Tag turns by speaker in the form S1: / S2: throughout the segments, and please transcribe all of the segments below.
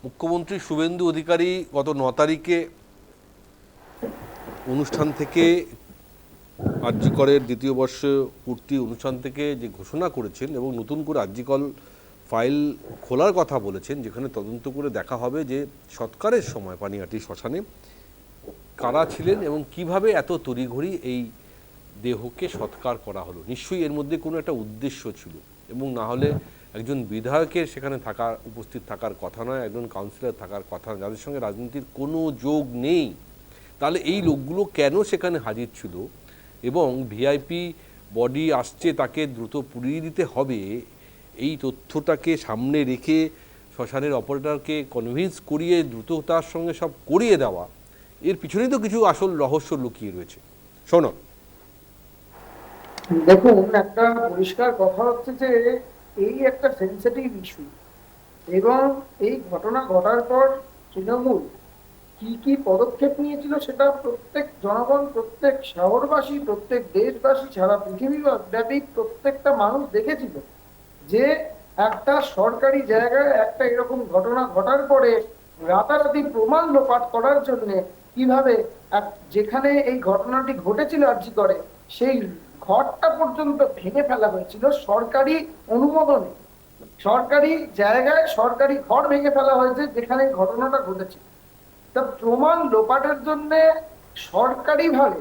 S1: মুখ্যমন্ত্রী শুভেন্দু অধিকারী গত 9 তারিখে অনুষ্ঠান থেকে আরজিকরের দ্বিতীয় বর্ষ পূর্তি অনুষ্ঠান থেকে যে ঘোষণা করেছেন এবং নতুন করে আরজিকর ফাইল খোলার কথা বলেছেন, যেখানে তদন্ত করে দেখা হবে যে সৎকারের সময় পানিহাটি শ্মশানে কারা ছিলেন এবং কিভাবে এত তড়িঘড়ি এই দেহকে সৎকার করা হলো। নিশ্চয়ই এর মধ্যে কোনো একটা উদ্দেশ্য ছিল, এবং না হলে একজন বিধায়কের সেখানে উপস্থিত থাকার কথা নয়, একজন কাউন্সিলর থাকার কথা নয়, যাদের সঙ্গে রাজনীতির কোনো যোগ নেই। তাহলে এই লোকগুলো কেন সেখানে হাজির ছিল? এবং ভিআইপি বডি আসছে, তাকে দ্রুত পুড়িয়ে দিতে হবে, এই তথ্যটাকে সামনে রেখে শ্মশানের অপারেটরকে কনভিন্স করিয়ে দ্রুততার সঙ্গে সব করিয়ে দেওয়া, এর পিছনেই তো কিছু আসল রহস্য লুকিয়ে রয়েছে। শোনো,
S2: দেখুন, একটা পরিষ্কার কথা হচ্ছে যে এই একটা সেন্সিটিভ ইস্যু, এবং এই ঘটনা ঘটার পর তৃণমূল কি কি পদক্ষেপ নিয়েছিল সেটা প্রত্যেক জনগণ, প্রত্যেক শহরবাসী, প্রত্যেক দেশবাসী, সারা পৃথিবী ব্যাপী প্রত্যেকটা মানুষ দেখেছিল যে একটা সরকারি জায়গায় একটা এরকম ঘটনা ঘটার পরে রাতারাতি প্রমাণ লোপাট করার জন্য কিভাবে যেখানে এই ঘটনাটি ঘটেছিল আরজি করে সেই ঘরটা পর্যন্ত ভেঙে ফেলা হয়েছিল সরকারি অনুমোদনে। সরকারি জায়গায় সরকারি ঘর ভেঙে ফেলা হয়েছে যেখানে ঘটনাটা ঘটেছে। তা প্রমাণ লোপাটের জন্য সরকারিভাবে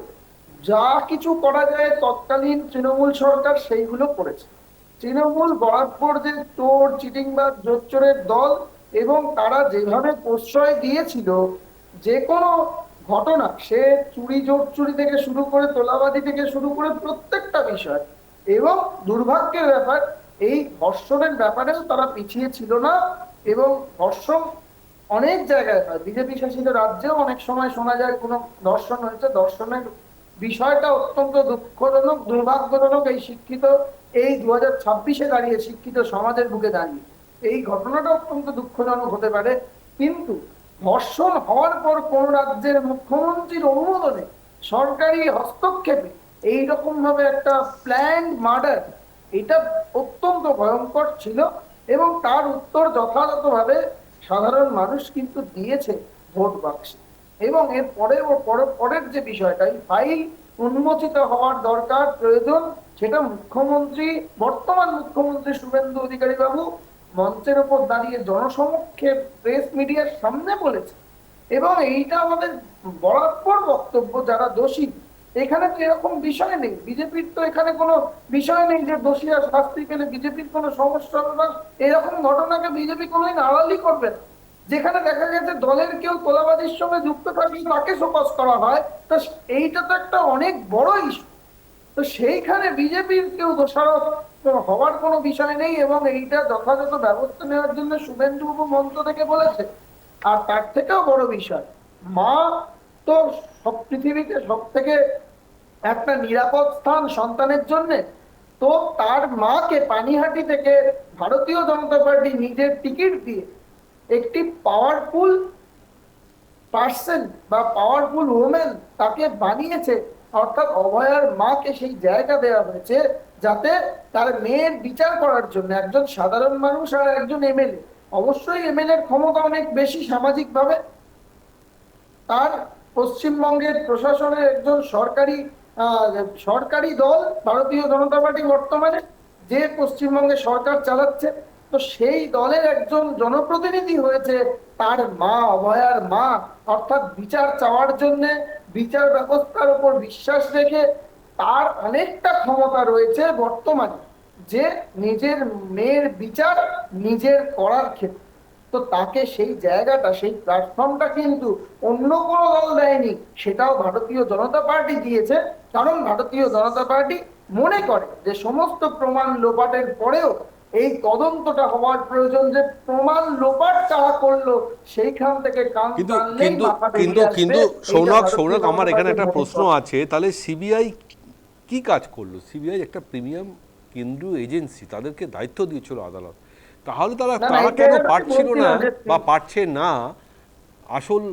S2: যা কিছু করা যায় তৎকালীন তৃণমূল সরকার সেইগুলো করেছে। তৃণমূল বরাবর যে চোর চিটিংবাজ জোচ্চোরের দল, এবং তারা যেভাবে প্রশ্রয় দিয়েছিল যে কোনো ঘটনা, সে চুরি জোট চুরি থেকে শুরু করে তোলাবাজি থেকে শুরু করে প্রত্যেকটা বিষয়, এবং দুর্ভাগ্যের ব্যাপার এই ধর্ষণের ব্যাপারেও তারা পিছিয়ে ছিল না। এবং ধর্ষণ অনেক জায়গায় হয়, বিজেপি শাসিত রাজ্যেও অনেক সময় শোনা যায় কোনো ধর্ষণ হয়েছে। ধর্ষণের বিষয়টা অত্যন্ত দুঃখজনক, দুর্ভাগ্যজনক। এই শিক্ষিত, এই 2026-এ দাঁড়িয়ে শিক্ষিত সমাজের বুকে দাঁড়িয়ে এই ঘটনাটা অত্যন্ত দুঃখজনক হতে পারে। কিন্তু ধর্ষণ হওয়ার পর কোন রাজ্যের মুখ্যমন্ত্রীর অনুমোদনে, সরকারি হস্তক্ষেপে এইরকম ভাবে একটা প্ল্যান্ড মার্ডার, এটা অত্যন্ত ভয়ঙ্কর ছিল। এবং তার উত্তর যথাযথভাবে সাধারণ মানুষ কিন্তু দিয়েছে ভোট বাক্সে। এবং এর পরে পরের যে বিষয়টা, এই ফাইল উন্মোচিত হওয়ার দরকার, প্রয়োজন, সেটা মুখ্যমন্ত্রী, বর্তমান মুখ্যমন্ত্রী শুভেন্দু অধিকারী বাবু মঞ্চের উপর দাঁড়িয়ে জনসমক্ষে প্রেস মিডিয়ার সামনে বলেছে। এবং এইটা আমাদের বরাবর বক্তব্য, যারা দোষী, এখানে তো এরকম বিষয় নেই, বিজেপির তো এখানে কোনো বিষয় নেই যে দোষীরা শাস্তি পেলে বিজেপির কোনো সমস্যা হবে না। এরকম ঘটনাকে বিজেপি কোনোদিন আড়ালই করবে না। যেখানে দেখা গেছে দলের কেউ তোলাবাজির সঙ্গে যুক্ত থাকলে তাকে শোকজ করা হয়, তো এইটা তো একটা অনেক বড় ইস্যু। তো সেইখানে বিজেপির কেউ দোষারোপ হওয়ার কোনো বিষয় নেই, এবং এইটা যথাযথ ব্যবস্থা নেওয়ার জন্য শুভেন্দুবাবু মঞ্চ থেকে বলেছে। আর তার থেকেও বড় বিষয়, মা তো সব পৃথিবীতে সব থেকে একটা নিরাপদ স্থান সন্তানের জন্য। তো তার মাকে পানিহাটি থেকে ভারতীয় জনতা পার্টি নিজের টিকিট দিয়ে একটি পাওয়ারফুল পার্সন বা পাওয়ারফুল ওমেন তাকে বানিয়েছে। অর্থাৎ অভয়ার মাকে সেই জায়গা দেওয়া হয়েছে যাতে তার মেয়ের বিচার করার জন্য একজন সাধারণ মানুষ আর একজন এমএলএ, অবশ্যই এমএলএ এর ক্ষমতা অনেক বেশি সামাজিকভাবে, তার পশ্চিমবঙ্গের প্রশাসনের একজন সরকারি দল ভারতীয় জনতা পার্টি বর্তমানে যে পশ্চিমবঙ্গে সরকার চালাচ্ছে, তো সেই দলের একজন জনপ্রতিনিধি হয়েছে তার মা, অভয়ার মা। অর্থাৎ বিচার চাওয়ার জন্য, বিচার ব্যবস্থার উপর বিশ্বাস রেখে তার অনেকটা ক্ষমতা রয়েছে বর্তমানে যে নিজের মেয়ের বিচার নিজের করার ক্ষেত্রে। তো তাকে সেই জায়গাটা, সেই প্ল্যাটফর্মটা কিন্তু অন্য কোনো দল দেয়নি, সেটাও ভারতীয় জনতা পার্টি দিয়েছে। কারণ ভারতীয় জনতা পার্টি মনে করে যে সমস্ত প্রমাণ লোপাটের পরেও এই তদন্তটা হওয়ার প্রয়োজন, যে প্রমাণ লোপাট যারা করলো সেইখান থেকে কান
S1: কিন্তু
S2: টানলেই
S1: কিন্তু
S2: মাথা
S1: কিন্তু
S2: বেরিয়ে আসবে।
S1: কিন্তু
S2: এইটা
S1: সৌনক
S2: ভারতীয়
S1: সৌনক আমার
S2: জনতা
S1: এখানে
S2: পার্টির
S1: একটা
S2: মনে
S1: প্রশ্ন
S2: করে।
S1: আছে, তাহলে সিবিআই কি কাজ করলো? সিবিআই একটা প্রিমিয়াম কেন্দ্রীয় এজেন্সি, তাদেরকে দায়িত্ব দিয়েছিল আদালত, তাহলে তারা
S2: না না,
S1: তারা
S2: এই
S1: কেন
S2: জায়গাটা আমি
S1: পারছিল না
S2: বলছিলাম যে
S1: বা পারছে না আসল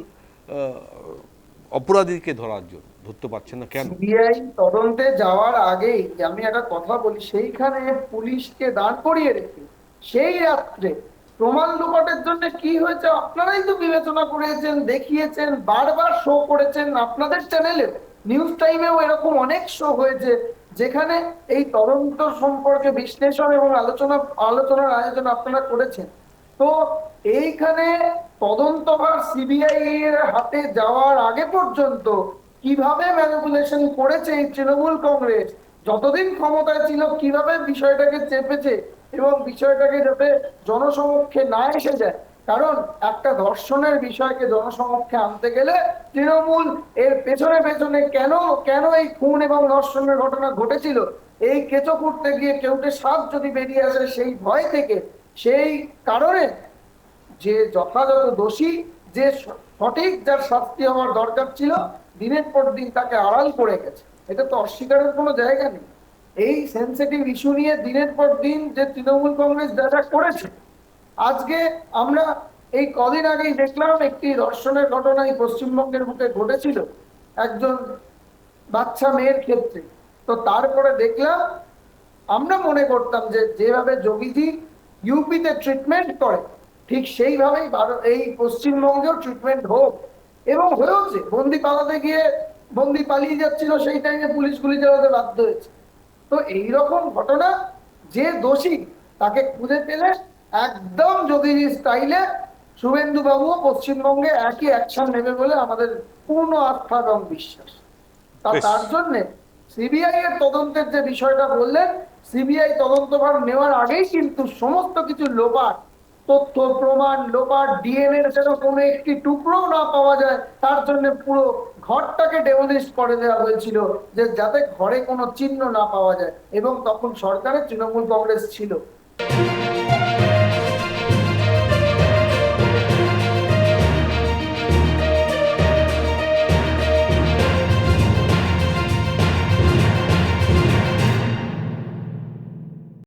S1: অপরাধীকে ধরার জন্য? ধরতে পারছে না কেন?
S2: সিবিআই তদন্তে যাওয়ার আগেই আমি একটা কথা বলি, সেইখানে পুলিশকে দাঁড় করিয়ে রেখে সেই রাত্রে প্রমাণ লোপাটের জন্য কি হয়েছে আপনারাই তো বিবেচনা করেছেন, দেখিয়েছেন, বারবার শো করেছেন। আপনাদের চ্যানেলে নিউজ টাইমেও এরকম অনেক শো হয়েছে যেখানে এই তদন্ত সম্পর্কে বিশ্লেষণ এবং আলোচনার আয়োজন আপনারা করেছেন। তো এইখানে তদন্তভার সিবিআই এর হাতে যাওয়ার আগে পর্যন্ত কিভাবে ম্যানিপুলেশন করেছে এই তৃণমূল কংগ্রেস, যতদিন ক্ষমতায় ছিল কিভাবে বিষয়টাকে চেপেছে এবং বিষয়টাকে যাতে জনসমক্ষে না এসে যায়। কারণ একটা ধর্ষণের বিষয়কে জনসমক্ষে আনতে গেলে তৃণমূল এর পেছনে পেছনে কেন কেন এই খুন এবং ধর্ষণের ঘটনা ঘটেছিল এই কেঁচো করতে গিয়ে কেউটে সাপ যদি বেরিয়ে আসে সেই ভয় থেকে, সেই কারণে যে যথাযথ দোষী, যে সঠিক যার শাস্তি হওয়ার দরকার ছিল, দিনের পর দিন তাকে আড়াল করে গেছে। এটা তো অস্বীকারের কোনো জায়গা নেই। এই সেন্সিটিভ ইস্যু নিয়ে দিনের পর দিন যে তৃণমূল কংগ্রেস যা করেছে, আজকে আমরা এই কদিন আগেই দেখলাম একটি ধর্ষণের ঘটনা এই পশ্চিমবঙ্গের বুকে ঘটেছিল একজন বাচ্চা মেয়ের ক্ষেত্রে। তো তারপরে দেখলাম, আমরা মনে করতাম যে যেভাবে যোগীজি ইউপিতে ট্রিটমেন্ট করে ঠিক সেইভাবেই এই পশ্চিমবঙ্গেও ট্রিটমেন্ট হোক, এবং হয়েছে। বন্দি পালাতে গিয়ে বন্দি পালিয়ে যাচ্ছিল, সেই টাইমে পুলিশ গুলি চালাতে বাধ্য হয়েছে। তো এইরকম ঘটনা, যে দোষী তাকে খুঁজে পেলে একদম যোগীজি স্টাইলে শুভেন্দু বাবুও পশ্চিমবঙ্গে একই অ্যাকশন নেবে বলে আমাদের পূর্ণ আস্থা এবং বিশ্বাস।
S1: বেশ।
S2: তার জন্য সিবিআই এর তদন্তের যে বিষয়টা বললেন, সিবিআই তদন্তভার নেওয়ার আগেই কিন্তু সমস্ত কিছু লোপাট, তথ্য প্রমাণ লোপাট, ডিএনএ যেন কোনো একটি টুকরো না পাওয়া যায় তার জন্য পুরো ঘরটাকে ডেমোলিশ করে দেওয়া হয়েছিল, যে যাতে ঘরে কোনো চিহ্ন না পাওয়া যায়। এবং তখন সরকারের তৃণমূল কংগ্রেস ছিল।